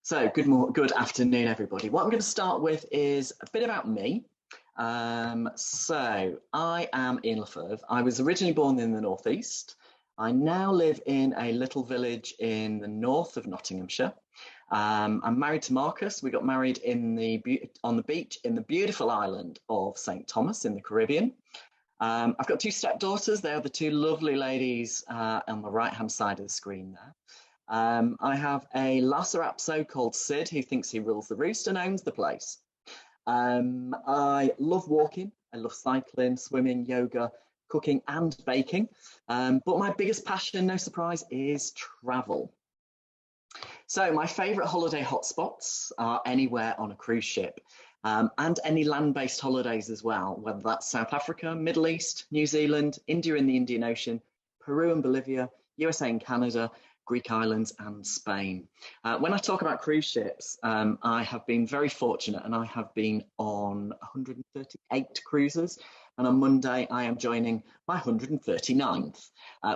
So good afternoon, everybody. What I'm going to start with is a bit about me. So I am Ian Le-Fevre. I was originally born in the Northeast. I now live in a little village in the north of Nottinghamshire. I'm married to Marcus. We got married on the beach in the beautiful island of St. Thomas in the Caribbean. I've got two stepdaughters. They are the two lovely ladies on the right-hand side of the screen there. I have a Lhasa Apso called Sid, who thinks he rules the roost and owns the place. I love walking, I love cycling, swimming, yoga, cooking and baking. But my biggest passion, no surprise, is travel. So my favourite holiday hotspots are anywhere on a cruise ship and any land-based holidays as well, whether that's South Africa, Middle East, New Zealand, India in the Indian Ocean, Peru and Bolivia, USA and Canada, Greek islands and Spain. When I talk about cruise ships, I have been very fortunate and I have been on 138 cruises. And on Monday, I am joining my 139th,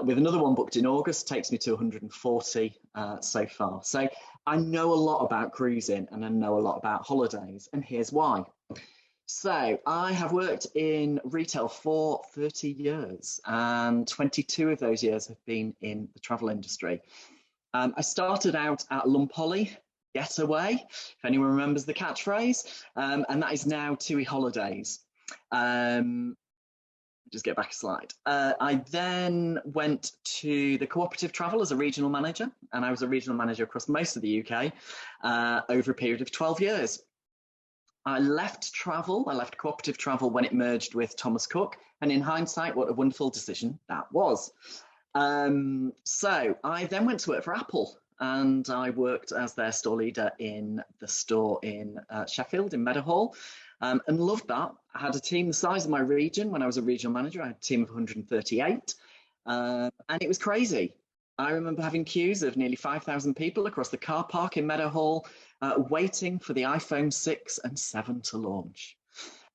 with another one booked in August, takes me to 140 so far. So I know a lot about cruising and I know a lot about holidays, and here's why. So I have worked in retail for 30 years and 22 of those years have been in the travel industry. I started out at Lumpolly Getaway, if anyone remembers the catchphrase, and that is now TUI Holidays. Just get back a slide. I then went to the Cooperative Travel as a regional manager, and I was a regional manager across most of the UK over a period of 12 years. I left Cooperative Travel when it merged with Thomas Cook, and in hindsight, what a wonderful decision that was. So I then went to work for Apple, and I worked as their store leader in the store in Sheffield, in Meadowhall, and loved that. I had a team the size of my region when I was a regional manager. I had a team of 138, and it was crazy. I remember having queues of nearly 5,000 people across the car park in Meadowhall, waiting for the iPhone 6 and 7 to launch.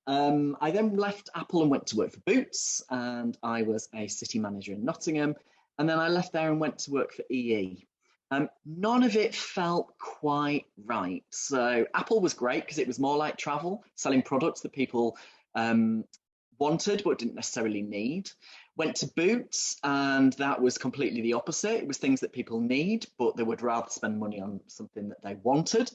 I then left Apple and went to work for Boots, and I was a city manager in Nottingham. And then I left there and went to work for EE. None of it felt quite right. So Apple was great because it was more like travel, selling products that people wanted but didn't necessarily need. Went to Boots, and that was completely the opposite. It was things that people need, but they would rather spend money on something that they wanted.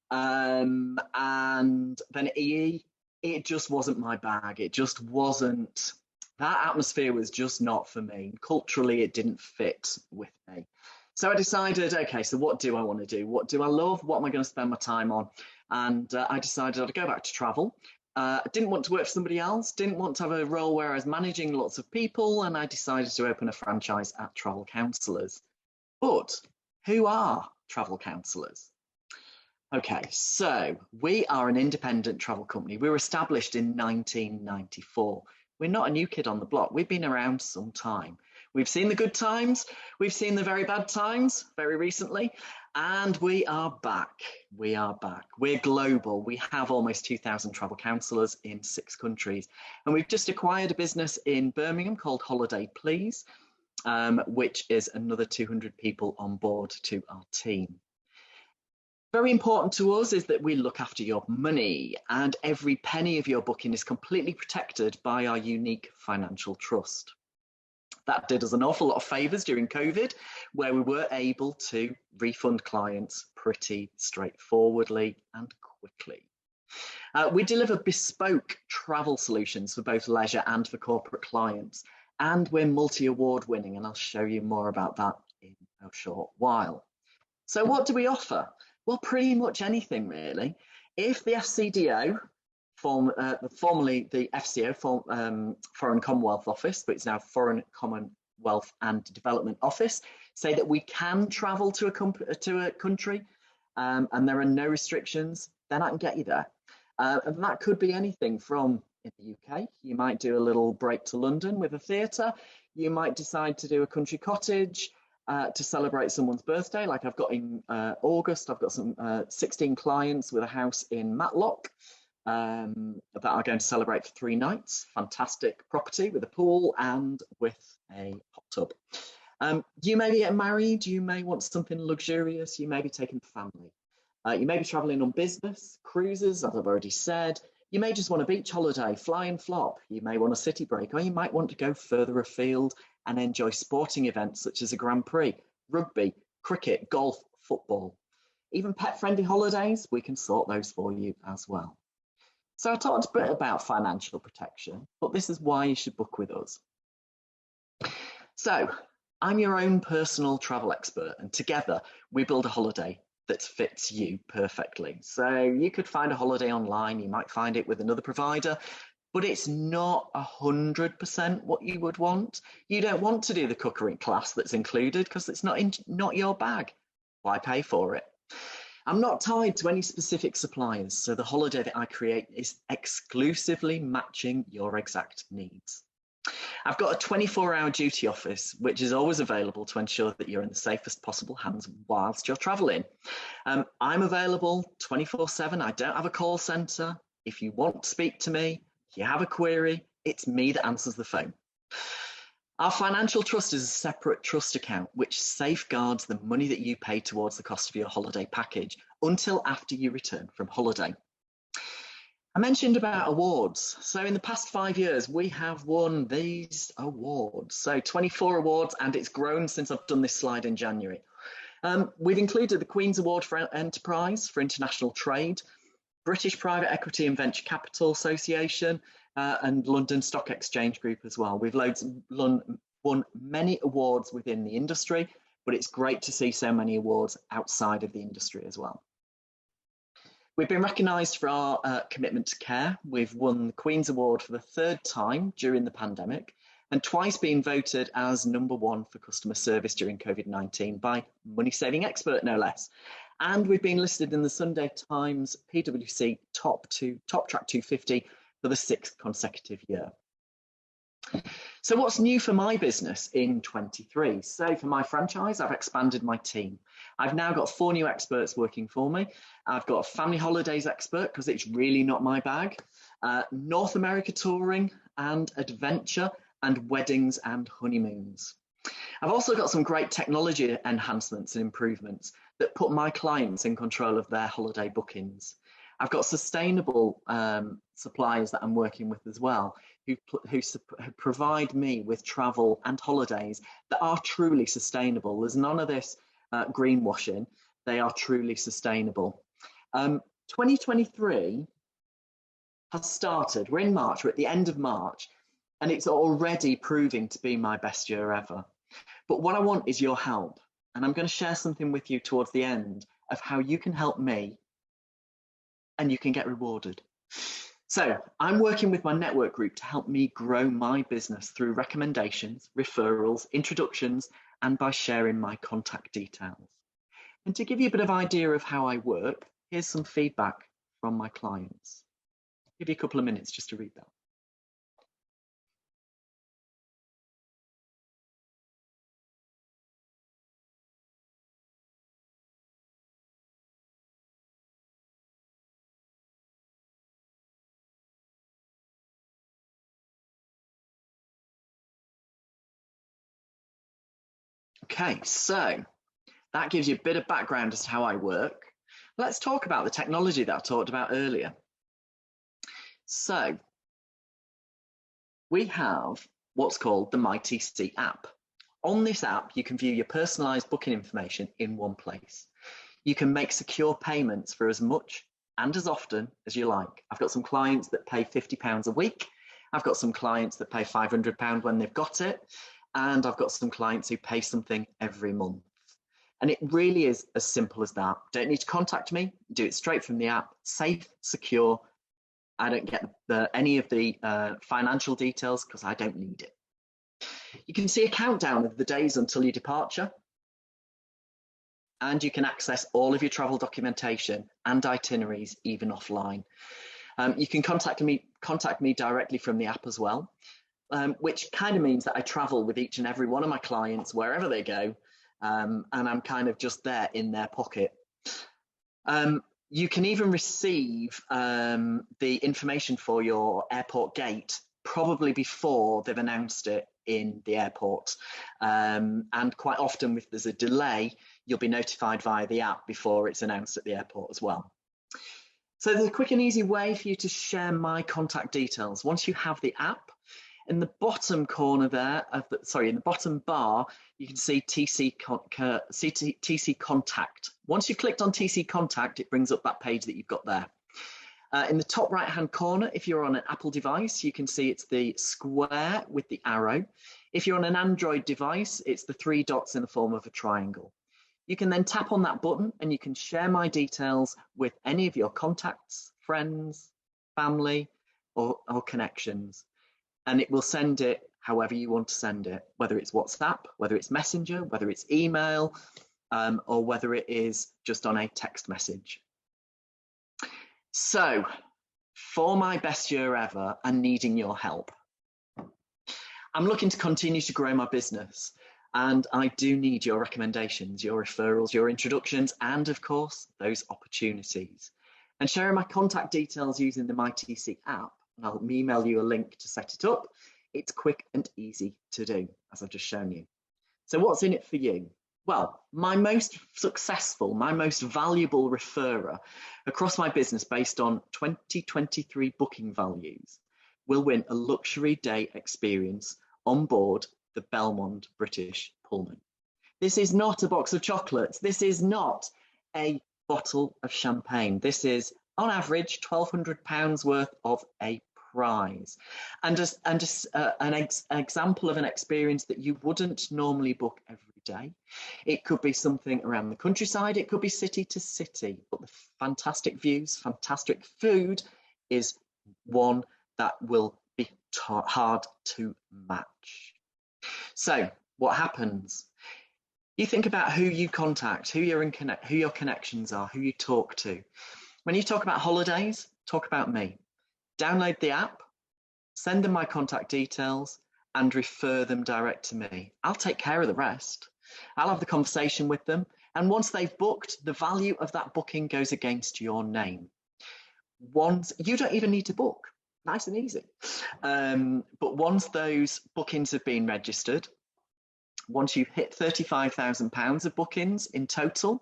And then at EE, it just wasn't my bag. It just wasn't, that atmosphere was just not for me. Culturally, it didn't fit with me. So I decided, okay, so what do I want to do? What do I love? What am I going to spend my time on? And I decided I'd go back to travel. I didn't want to work for somebody else, didn't want to have a role where I was managing lots of people, and I decided to open a franchise at Travel Counsellors. But who are travel counsellors? Okay, so we are an independent travel company. We were established in 1994. We're not a new kid on the block. We've been around some time. We've seen the good times. We've seen the very bad times very recently. And we are back. We are back. We're global. We have almost 2,000 travel counsellors in 6 countries. And we've just acquired a business in Birmingham called Holiday Please, which is another 200 people on board to our team. Very important to us is that we look after your money, and every penny of your booking is completely protected by our unique financial trust. That did us an awful lot of favours during COVID, where we were able to refund clients pretty straightforwardly and quickly. We deliver bespoke travel solutions for both leisure and for corporate clients, and we're multi-award winning, and I'll show you more about that in a short while. So what do we offer? Well, pretty much anything, really. If the FCDO, formerly the FCO, Foreign Commonwealth Office, but it's now Foreign Commonwealth and Development Office, say that we can travel to a country and there are no restrictions, then I can get you there. And that could be anything from, in the UK, you might do a little break to London with a theatre, you might decide to do a country cottage, to celebrate someone's birthday, like I've got in August. I've got some 16 clients with a house in Matlock that are going to celebrate for 3 nights. Fantastic property with a pool and with a hot tub. You may be getting married, you may want something luxurious, you may be taking the family. You may be traveling on business, cruises, as I've already said. You may just want a beach holiday, fly and flop. You may want a city break, or you might want to go further afield and enjoy sporting events such as a Grand Prix, rugby, cricket, golf, football. Even pet-friendly holidays, we can sort those for you as well. So I talked a bit about financial protection, but this is why you should book with us. So I'm your own personal travel expert, and together we build a holiday that fits you perfectly. So you could find a holiday online, you might find it with another provider, but it's not 100% what you would want. You don't want to do the cookery class that's included because it's not your bag. Why pay for it? I'm not tied to any specific suppliers, so the holiday that I create is exclusively matching your exact needs. I've got a 24-hour duty office, which is always available to ensure that you're in the safest possible hands whilst you're traveling. I'm available 24/7. I don't have a call center. If you want to speak to me, if you have a query, it's me that answers the phone. Our financial trust is a separate trust account which safeguards the money that you pay towards the cost of your holiday package until after you return from holiday. I mentioned about awards. So in the past 5 years, we have won these awards. So 24 awards, and it's grown since I've done this slide in January. We've included the Queen's Award for Enterprise for International Trade, British Private Equity and Venture Capital Association, and London Stock Exchange Group as well. We've won many awards within the industry, but it's great to see so many awards outside of the industry as well. We've been recognised for our commitment to care. We've won the Queen's Award for the 3rd time during the pandemic, and twice been voted as #1 for customer service during COVID-19 by Money Saving Expert, no less. And we've been listed in the Sunday Times PwC Top Track 250 for the 6th consecutive year. So what's new for my business in 23? So for my franchise, I've expanded my team. I've now got 4 new experts working for me. I've got a family holidays expert because it's really not my bag, North America touring and adventure, and weddings and honeymoons. I've also got some great technology enhancements and improvements that put my clients in control of their holiday bookings. I've got sustainable suppliers that I'm working with as well, who provide me with travel and holidays that are truly sustainable. There's none of this greenwashing. They are truly sustainable. 2023 has started. We're in March, we're at the end of March, and it's already proving to be my best year ever. But what I want is your help. And I'm going to share something with you towards the end of how you can help me and you can get rewarded. So I'm working with my network group to help me grow my business through recommendations, referrals, introductions, and by sharing my contact details. And to give you a bit of idea of how I work, here's some feedback from my clients. I'll give you a couple of minutes just to read that. Okay, so that gives you a bit of background as to how I work. Let's talk about the technology that I talked about earlier. So we have what's called the MyTC app. On this app, you can view your personalized booking information in one place. You can make secure payments for as much and as often as you like. I've got some clients that pay £50 a week. I've got some clients that pay £500 when they've got it. And I've got some clients who pay something every month. And it really is as simple as that. Don't need to contact me, do it straight from the app, safe, secure. I don't get any of the financial details because I don't need it. You can see a countdown of the days until your departure. And you can access all of your travel documentation and itineraries even offline. You can contact me directly from the app as well. Which kind of means that I travel with each and every one of my clients wherever they go, and I'm kind of just there in their pocket. You can even receive the information for your airport gate probably before they've announced it in the airport. And quite often, if there's a delay, you'll be notified via the app before it's announced at the airport as well. So there's a quick and easy way for you to share my contact details. Once you have the app, in the bottom corner there, in the bottom bar, you can see TC Contact. Once you've clicked on TC Contact, it brings up that page that you've got there. In the top right-hand corner, if you're on an Apple device, you can see it's the square with the arrow. If you're on an Android device, it's the 3 dots in the form of a triangle. You can then tap on that button and you can share my details with any of your contacts, friends, family, or connections. And it will send it however you want to send it, whether it's WhatsApp, whether it's Messenger, whether it's email, or whether it is just on a text message. So, for my best year ever and needing your help, I'm looking to continue to grow my business. And I do need your recommendations, your referrals, your introductions, and of course, those opportunities. And sharing my contact details using the MyTC app, and I'll email you a link to set it up. It's quick and easy to do, as I've just shown you. So what's in it for you? Well, my most successful, my most valuable referrer across my business based on 2023 booking values will win a luxury day experience on board the Belmond British Pullman. This is not a box of chocolates. This is not a bottle of champagne. This is, on average, £1,200 worth of a prize. And just an example of an experience that you wouldn't normally book every day. It could be something around the countryside. It could be city to city. But the fantastic views, fantastic food is one that will be hard to match. So what happens? You think about who you contact, who your connections are, who you talk to. When you talk about holidays, talk about me. Download the app, send them my contact details, and refer them direct to me. I'll take care of the rest. I'll have the conversation with them. And once they've booked, the value of that booking goes against your name. You don't even need to book. Nice and easy. But once those bookings have been registered, once you've hit £35,000 of bookings in total,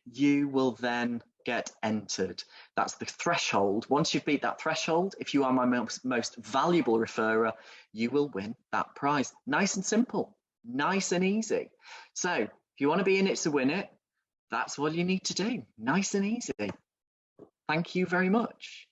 you will then get entered. That's the threshold. Once you've beat that threshold, if you are my most valuable referrer, you will win that prize. Nice and simple, nice and easy. So if you want to be in it to win it, that's what you need to do. Nice and easy. Thank you very much.